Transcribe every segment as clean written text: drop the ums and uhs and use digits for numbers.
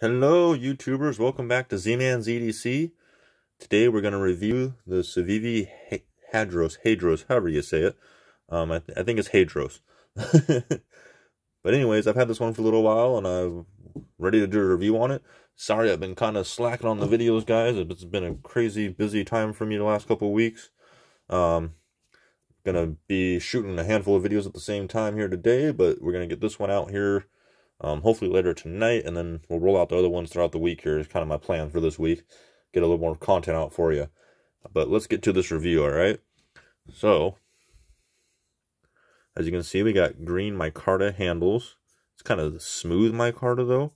Hello YouTubers, welcome back to Z-Man's EDC. Today we're going to review the Civivi Hadros, however you say it. I think it's Hadros. But anyways, I've had this one for a little while and I'm ready to do a review on it. Sorry, I've been kind of slacking on the videos, guys. It's been a crazy busy time for me the last couple of weeks. Gonna be shooting a handful of videos at the same time here today, but we're gonna get this one out here hopefully later tonight, and then we'll roll out the other ones throughout the week here is kind of my plan for this week. Get a little more content out for you. But let's get to this review, alright? So, as you can see, we got green micarta handles. It's kind of smooth micarta though,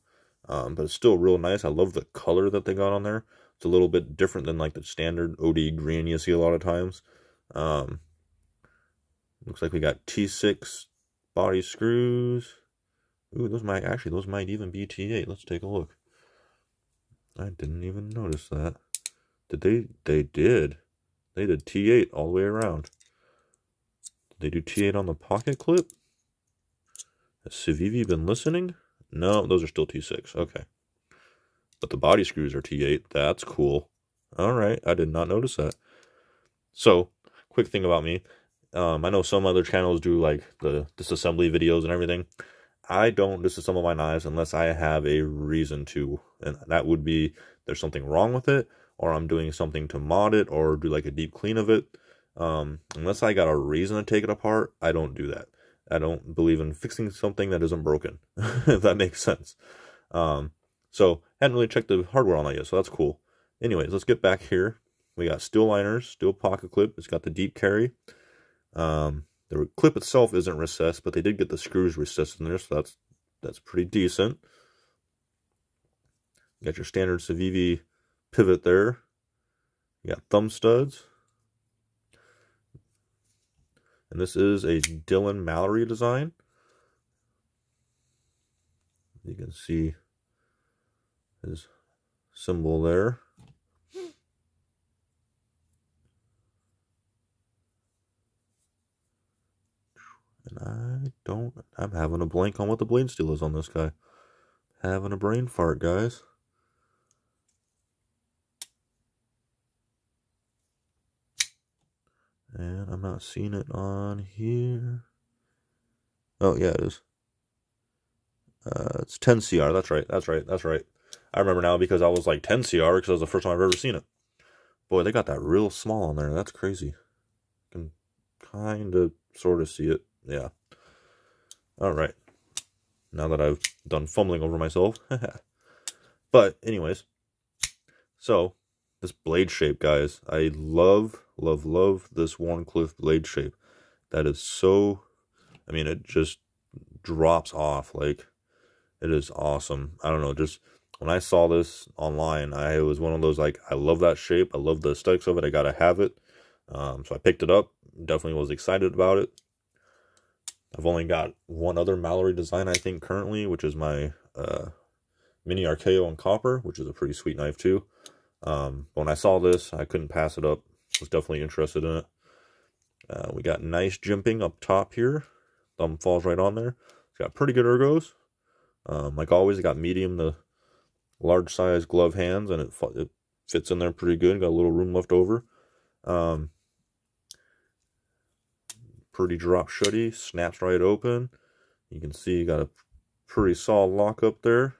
but it's still real nice. I love the color that they got on there. It's a little bit different than like the standard OD green you see a lot of times. Looks like we got T6 body screws. Ooh, those might even be T8. Let's take a look. I didn't even notice that. Did they? They did. They did T8 all the way around. Did they do T8 on the pocket clip? Has Civivi been listening? No, those are still T6. Okay. But the body screws are T8. That's cool. Alright, I did not notice that. So, quick thing about me. I know some other channels do like the disassembly videos and everything. I don't disassemble my knives unless I have a reason to, and that would be there's something wrong with it, or I'm doing something to mod it, or do like a deep clean of it. Unless I got a reason to take it apart, I don't do that. I don't believe in fixing something that isn't broken, if that makes sense. So, hadn't really checked the hardware on that yet, so that's cool. Anyways, let's get back here. We got steel liners, steel pocket clip. It's got the deep carry. The clip itself isn't recessed, but they did get the screws recessed in there, so that's pretty decent. You got your standard Civivi pivot there. You got thumb studs. And this is a Dylan Mallory design. You can see his symbol there. And I'm having a blank on what the blade steel is on this guy. Having a brain fart, guys. And I'm not seeing it on here. Oh, yeah, it is. It's 10 CR. That's right. I remember now because I was like 10 CR because that was the first time I've ever seen it. Boy, they got that real small on there. That's crazy. You can kind of, sort of see it. Yeah. Alright. Now that I've done fumbling over myself. But, anyways. So, this blade shape, guys. I love this Wharncliffe blade shape. That is so... I mean, it just drops off. Like, it is awesome. I don't know, just... When I saw this online, I was one of those, like, I love that shape. I love the aesthetics of it. I gotta have it. So I picked it up. Definitely was excited about it. I've only got one other Mallory design, I think, currently, which is my Mini Archaeo in copper, which is a pretty sweet knife, too. When I saw this, I couldn't pass it up. Was definitely interested in it. We got nice jimping up top here. Thumb falls right on there. It's got pretty good ergos. Like always, it got medium to large size glove hands, and it fits in there pretty good. Got a little room left over. Pretty drop shutty, snaps right open. You can see you got a pretty solid lock up there.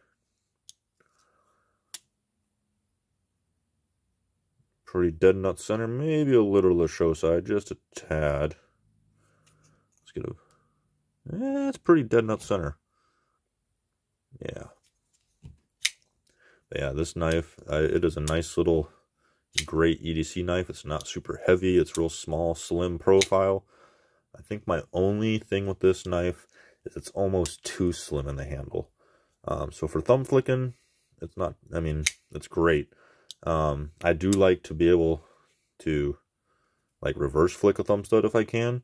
Pretty dead nut center, maybe a little to show side, just a tad. Let's get a, it's pretty dead nut center. Yeah. But yeah, this knife, it is a nice little great EDC knife. It's not super heavy, it's real small, slim profile. I think my only thing with this knife is it's almost too slim in the handle. So for thumb flicking, it's not, I mean, it's great. I do like to be able to, like, reverse flick a thumb stud if I can.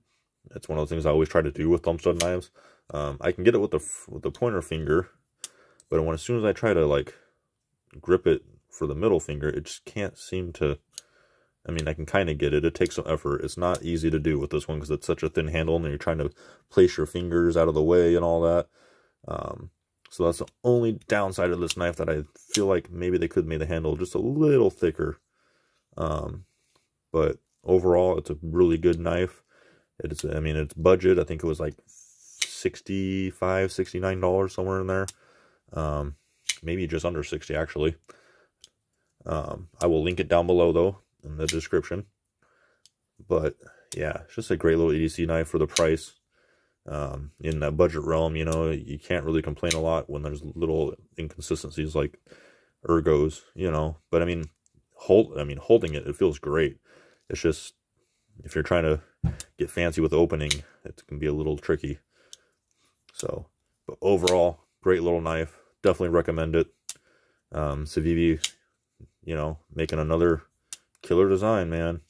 It's one of those things I always try to do with thumb stud knives. I can get it with the pointer finger, but as soon as I try to, like, grip it for the middle finger, it just can't seem to... I mean, I can kind of get it. It takes some effort. It's not easy to do with this one because it's such a thin handle and you're trying to place your fingers out of the way and all that. So that's the only downside of this knife, that I feel like maybe they could have made the handle just a little thicker. But overall, it's a really good knife. It's, I mean, it's budget. I think it was like $65, $69, somewhere in there. Maybe just under 60 actually. I will link it down below though in the description. But yeah, it's just a great little EDC knife for the price. In that budget realm, you know, you can't really complain a lot when there's little inconsistencies like ergos, you know. But I mean, holding it feels great. It's just, if you're trying to get fancy with opening, it can be a little tricky. So, but overall, great little knife. Definitely recommend it. Civivi, you know, making another killer design, man.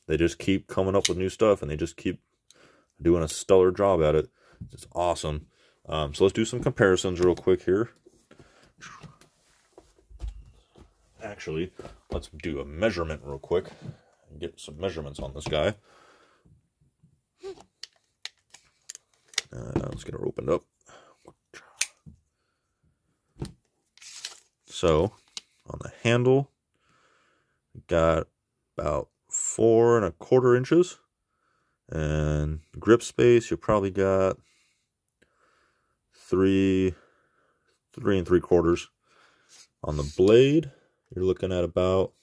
They just keep coming up with new stuff, and they just keep doing a stellar job at it. It's awesome. So let's do some comparisons real quick here. Actually, let's do a measurement real quick and get some measurements on this guy. Let's get her opened up. So on the handle, we got about 4 1/4 inches, and grip space, you probably got 3 3 3/4. On the blade, you're looking at about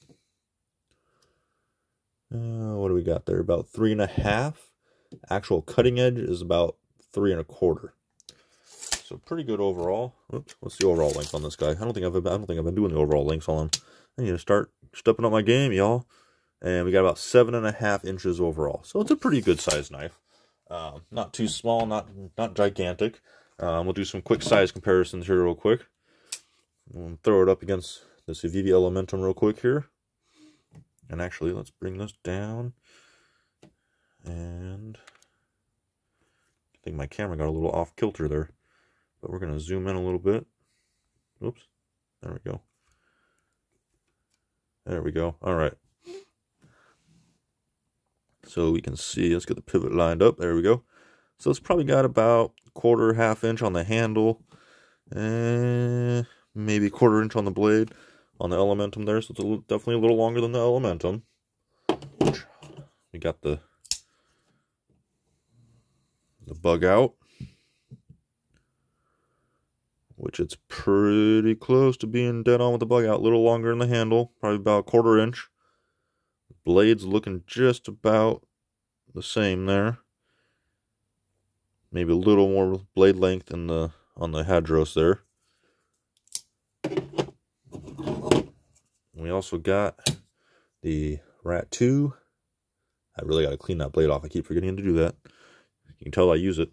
what do we got there? About 3 1/2. Actual cutting edge is about 3 1/4. So pretty good overall. Oops, what's the overall length on this guy? I don't think I've been doing the overall lengths on him. I need to start stepping up my game, y'all. And we got about 7 1/2 inches overall. So it's a pretty good sized knife. Not too small, not gigantic. We'll do some quick size comparisons here real quick. We'll throw it up against the Civivi Elementum real quick here. And actually, let's bring this down. And I think my camera got a little off kilter there. But we're going to zoom in a little bit. Oops. There we go. There we go. All right. So we can see, let's get the pivot lined up. There we go. So it's probably got about 1/4 1/2 inch on the handle. And maybe 1/4 inch on the blade on the Elementum there. So it's definitely a little longer than the Elementum. We got the bug out, which it's pretty close to being dead on with the bug out. A little longer in the handle, probably about 1/4 inch. Blade's looking just about the same there. Maybe a little more blade length on the Hadros there. We also got the Rat 2. I really got to clean that blade off. I keep forgetting to do that. You can tell I use it.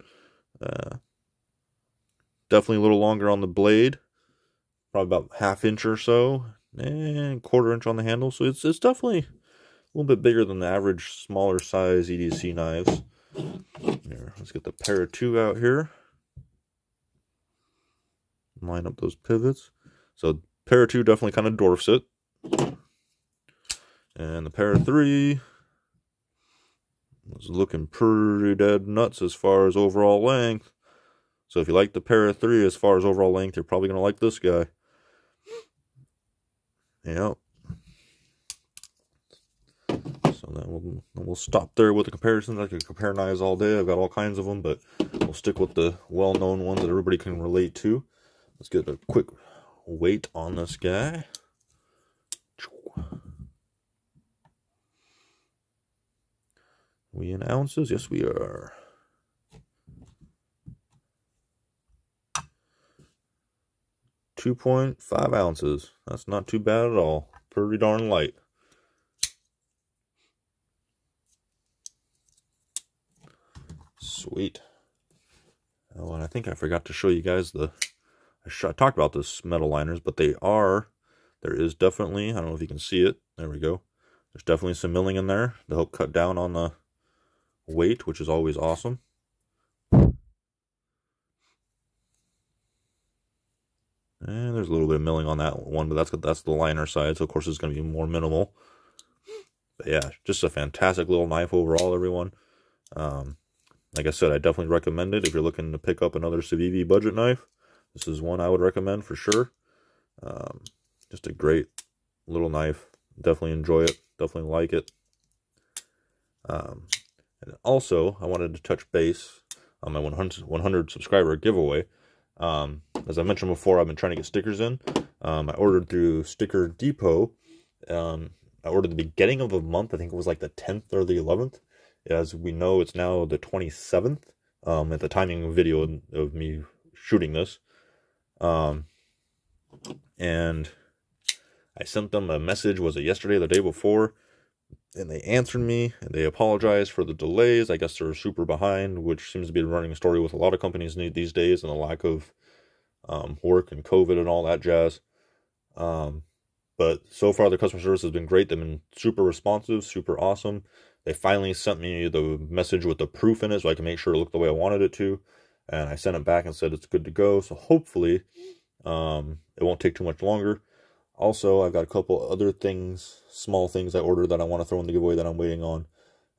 Definitely a little longer on the blade. Probably about 1/2 inch or so. And 1/4 inch on the handle. So it's definitely a little bit bigger than the average smaller size EDC knives. Here, let's get the Para 2 out here. Line up those pivots. So Para 2 definitely kind of dwarfs it. And the Para 3 is looking pretty dead nuts as far as overall length. So if you like the Para 3 as far as overall length, you're probably going to like this guy. Yep. So then we'll stop there with the comparisons. I could compare knives all day. I've got all kinds of them, but we'll stick with the well-known ones that everybody can relate to. Let's get a quick weight on this guy. We in ounces? Yes, we are. 2.5 ounces. That's not too bad at all. Pretty darn light. Sweet. Oh, and I think I forgot to show you guys I talked about this metal liners, but there is definitely, I don't know if you can see it. There we go. There's definitely some milling in there to help cut down on the weight, which is always awesome. And there's a little bit of milling on that one, but that's the liner side, so of course it's going to be more minimal. But yeah, just a fantastic little knife overall, everyone. Like I said, I definitely recommend it if you're looking to pick up another Civivi budget knife. This is one I would recommend for sure. Just a great little knife. Definitely enjoy it. Definitely like it. And also, I wanted to touch base on my 100 subscriber giveaway. As I mentioned before, I've been trying to get stickers in. I ordered through Sticker Depot. I ordered the beginning of the month. I think it was like the 10th or the 11th. As we know, it's now the 27th. At the timing of video of me shooting this. And I sent them a message, was it yesterday or the day before? And they answered me, and they apologized for the delays. I guess they're super behind, which seems to be a running story with a lot of companies these days, and the lack of work and COVID and all that jazz. But so far, the customer service has been great. They've been super responsive, super awesome. They finally sent me the message with the proof in it so I can make sure it looked the way I wanted it to. And I sent it back and said it's good to go. So hopefully it won't take too much longer. Also, I've got a couple other things, small things I ordered that I want to throw in the giveaway that I'm waiting on.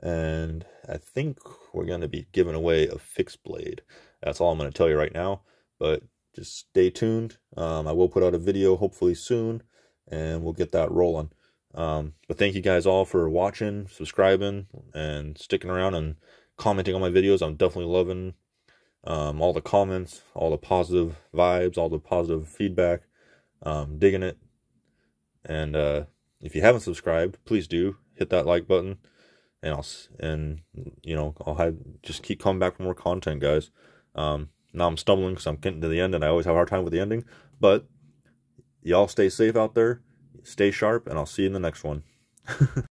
And I think we're going to be giving away a fixed blade. That's all I'm going to tell you right now. But just stay tuned. I will put out a video hopefully soon, and we'll get that rolling. But thank you guys all for watching, subscribing, and sticking around and commenting on my videos. I'm definitely loving all the comments, all the positive vibes, all the positive feedback. Digging it. And if you haven't subscribed, please do hit that like button, and I'll just keep coming back for more content, guys. Now I'm stumbling because I'm getting to the end, and I always have a hard time with the ending. But y'all stay safe out there, stay sharp, and I'll see you in the next one.